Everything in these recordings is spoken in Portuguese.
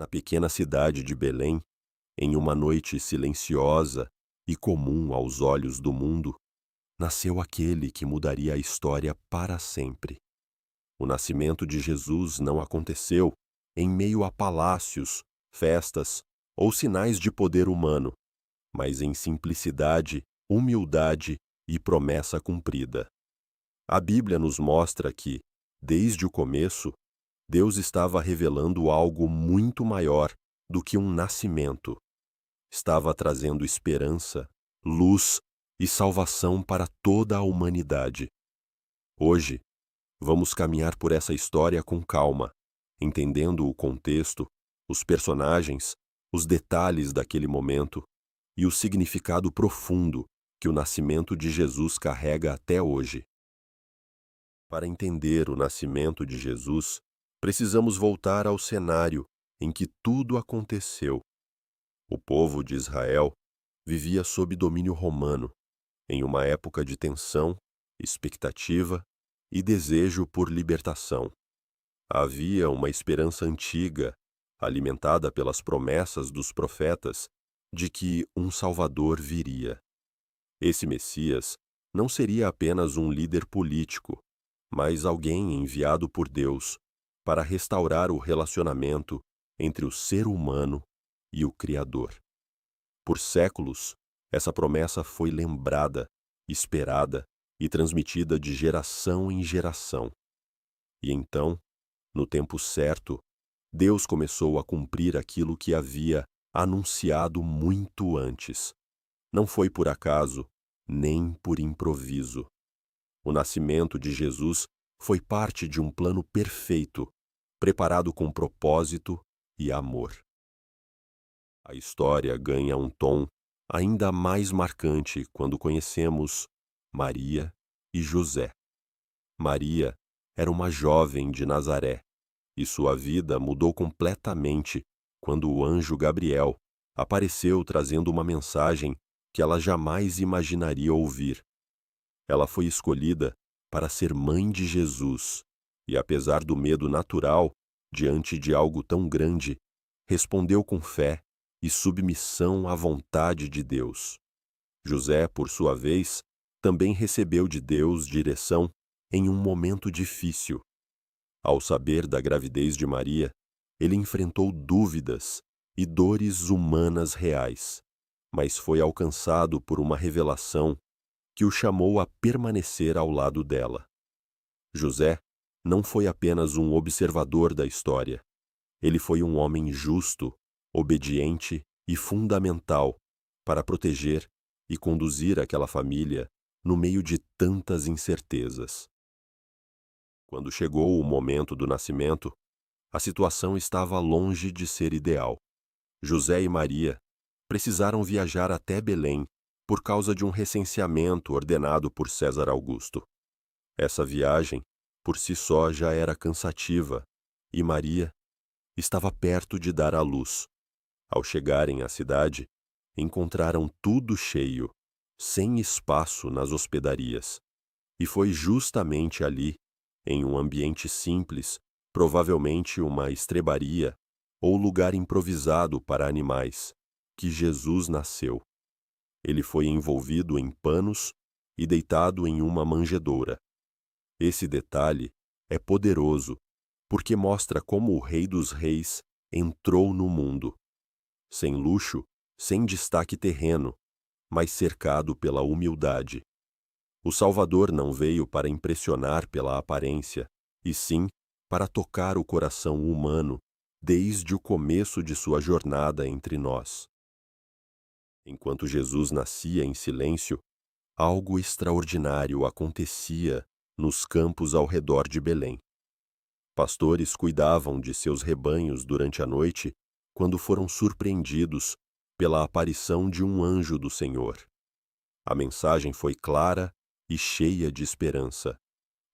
Na pequena cidade de Belém, em uma noite silenciosa e comum aos olhos do mundo, nasceu aquele que mudaria a história para sempre. O nascimento de Jesus não aconteceu em meio a palácios, festas ou sinais de poder humano, mas em simplicidade, humildade e promessa cumprida. A Bíblia nos mostra que, desde o começo, Deus estava revelando algo muito maior do que um nascimento. Estava trazendo esperança, luz e salvação para toda a humanidade. Hoje, vamos caminhar por essa história com calma, entendendo o contexto, os personagens, os detalhes daquele momento e o significado profundo que o nascimento de Jesus carrega até hoje. Para entender o nascimento de Jesus, precisamos voltar ao cenário em que tudo aconteceu. O povo de Israel vivia sob domínio romano, em uma época de tensão, expectativa e desejo por libertação. Havia uma esperança antiga, alimentada pelas promessas dos profetas, de que um Salvador viria. Esse Messias não seria apenas um líder político, mas alguém enviado por Deus para restaurar o relacionamento entre o ser humano e o Criador. Por séculos, essa promessa foi lembrada, esperada e transmitida de geração em geração. E então, no tempo certo, Deus começou a cumprir aquilo que havia anunciado muito antes. Não foi por acaso, nem por improviso. O nascimento de Jesus foi parte de um plano perfeito, preparado com propósito e amor. A história ganha um tom ainda mais marcante quando conhecemos Maria e José. Maria era uma jovem de Nazaré, e sua vida mudou completamente quando o anjo Gabriel apareceu trazendo uma mensagem que ela jamais imaginaria ouvir. Ela foi escolhida para ser mãe de Jesus, e apesar do medo natural diante de algo tão grande, respondeu com fé e submissão à vontade de Deus. José, por sua vez, também recebeu de Deus direção em um momento difícil. Ao saber da gravidez de Maria, ele enfrentou dúvidas e dores humanas reais, mas foi alcançado por uma revelação que o chamou a permanecer ao lado dela. José não foi apenas um observador da história. Ele foi um homem justo, obediente e fundamental para proteger e conduzir aquela família no meio de tantas incertezas. Quando chegou o momento do nascimento, a situação estava longe de ser ideal. José e Maria precisaram viajar até Belém por causa de um recenseamento ordenado por César Augusto. Essa viagem, por si só, já era cansativa, e Maria estava perto de dar à luz. Ao chegarem à cidade, encontraram tudo cheio, sem espaço nas hospedarias. E foi justamente ali, em um ambiente simples, provavelmente uma estrebaria ou lugar improvisado para animais, que Jesus nasceu. Ele foi envolvido em panos e deitado em uma manjedoura. Esse detalhe é poderoso, porque mostra como o Rei dos Reis entrou no mundo. Sem luxo, sem destaque terreno, mas cercado pela humildade. O Salvador não veio para impressionar pela aparência, e sim para tocar o coração humano desde o começo de sua jornada entre nós. Enquanto Jesus nascia em silêncio, algo extraordinário acontecia nos campos ao redor de Belém. Pastores cuidavam de seus rebanhos durante a noite quando foram surpreendidos pela aparição de um anjo do Senhor. A mensagem foi clara e cheia de esperança.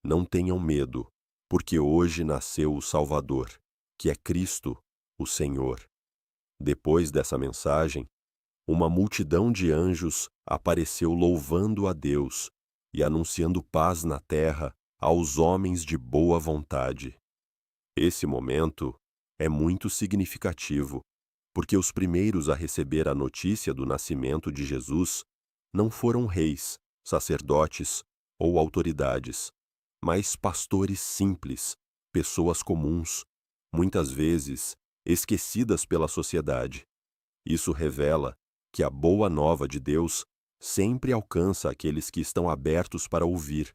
Não tenham medo, porque hoje nasceu o Salvador, que é Cristo, o Senhor. Depois dessa mensagem, uma multidão de anjos apareceu louvando a Deus e anunciando paz na terra aos homens de boa vontade. Esse momento é muito significativo, porque os primeiros a receber a notícia do nascimento de Jesus não foram reis, sacerdotes ou autoridades, mas pastores simples, pessoas comuns, muitas vezes esquecidas pela sociedade. Isso revela que a boa nova de Deus sempre alcança aqueles que estão abertos para ouvir,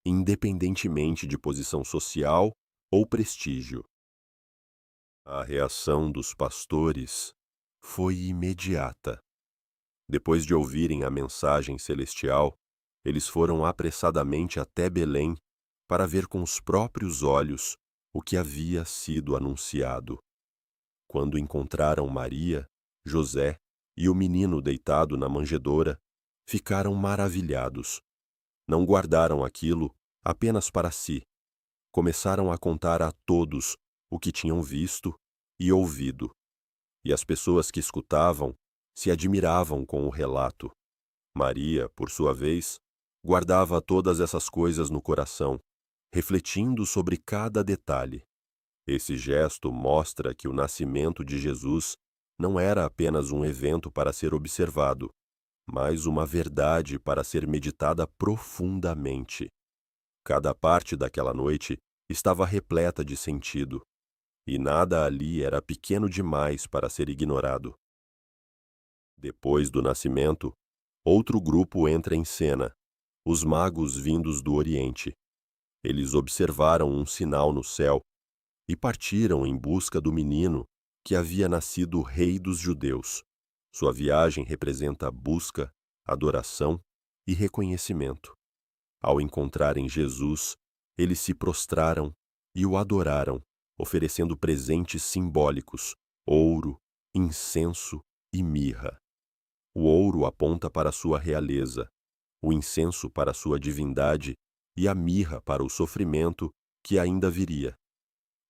independentemente de posição social ou prestígio. A reação dos pastores foi imediata. Depois de ouvirem a mensagem celestial, eles foram apressadamente até Belém para ver com os próprios olhos o que havia sido anunciado. Quando encontraram Maria, José e o menino deitado na manjedoura, ficaram maravilhados. Não guardaram aquilo apenas para si. Começaram a contar a todos o que tinham visto e ouvido. E as pessoas que escutavam se admiravam com o relato. Maria, por sua vez, guardava todas essas coisas no coração, refletindo sobre cada detalhe. Esse gesto mostra que o nascimento de Jesus não era apenas um evento para ser observado, mas uma verdade para ser meditada profundamente. Cada parte daquela noite estava repleta de sentido, e nada ali era pequeno demais para ser ignorado. Depois do nascimento, outro grupo entra em cena, os magos vindos do Oriente. Eles observaram um sinal no céu e partiram em busca do menino que havia nascido rei dos judeus. Sua viagem representa busca, adoração e reconhecimento. Ao encontrarem Jesus, eles se prostraram e o adoraram, oferecendo presentes simbólicos, ouro, incenso e mirra. O ouro aponta para sua realeza, o incenso para sua divindade e a mirra para o sofrimento que ainda viria.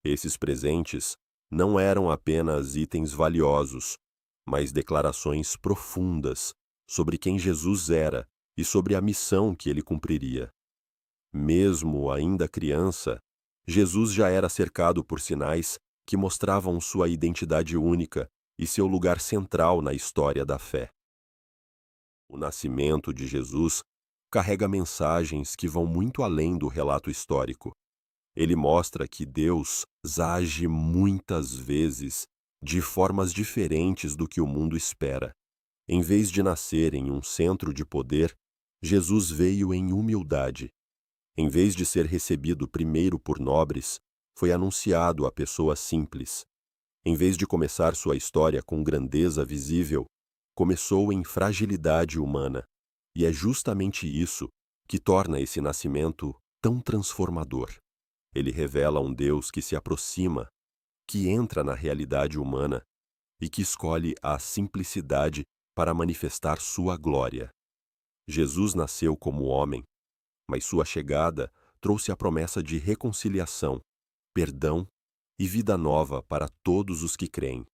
Esses presentes não eram apenas itens valiosos, mas declarações profundas sobre quem Jesus era e sobre a missão que ele cumpriria. Mesmo ainda criança, Jesus já era cercado por sinais que mostravam sua identidade única e seu lugar central na história da fé. O nascimento de Jesus carrega mensagens que vão muito além do relato histórico. Ele mostra que Deus age muitas vezes de formas diferentes do que o mundo espera. Em vez de nascer em um centro de poder, Jesus veio em humildade. Em vez de ser recebido primeiro por nobres, foi anunciado a pessoas simples. Em vez de começar sua história com grandeza visível, começou em fragilidade humana. E é justamente isso que torna esse nascimento tão transformador. Ele revela um Deus que se aproxima, que entra na realidade humana e que escolhe a simplicidade para manifestar sua glória. Jesus nasceu como homem, mas sua chegada trouxe a promessa de reconciliação, perdão e vida nova para todos os que creem.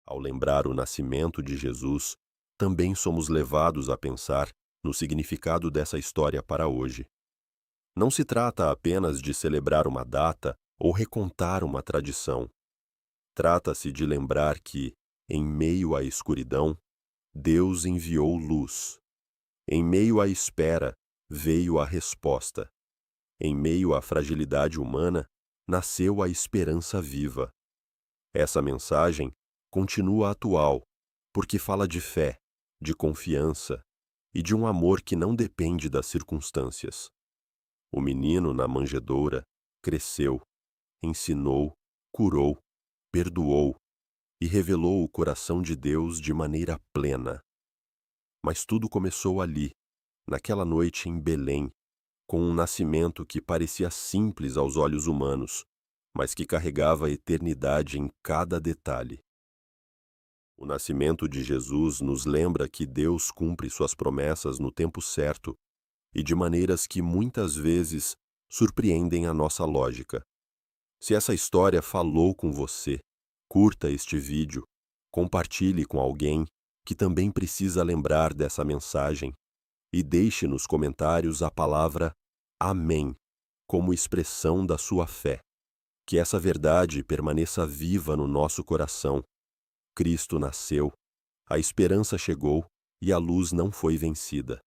Ao lembrar o nascimento de Jesus, também somos levados a pensar no significado dessa história para hoje. Não se trata apenas de celebrar uma data ou recontar uma tradição. Trata-se de lembrar que, em meio à escuridão, Deus enviou luz. Em meio à espera, veio a resposta. Em meio à fragilidade humana, nasceu a esperança viva. Essa mensagem continua atual, porque fala de fé, de confiança e de um amor que não depende das circunstâncias. O menino na manjedoura cresceu, ensinou, curou, perdoou e revelou o coração de Deus de maneira plena. Mas tudo começou ali, naquela noite em Belém, com um nascimento que parecia simples aos olhos humanos, mas que carregava a eternidade em cada detalhe. O nascimento de Jesus nos lembra que Deus cumpre suas promessas no tempo certo e de maneiras que muitas vezes surpreendem a nossa lógica. Se essa história falou com você, curta este vídeo, compartilhe com alguém que também precisa lembrar dessa mensagem e deixe nos comentários a palavra Amém como expressão da sua fé. Que essa verdade permaneça viva no nosso coração. Cristo nasceu, a esperança chegou e a luz não foi vencida.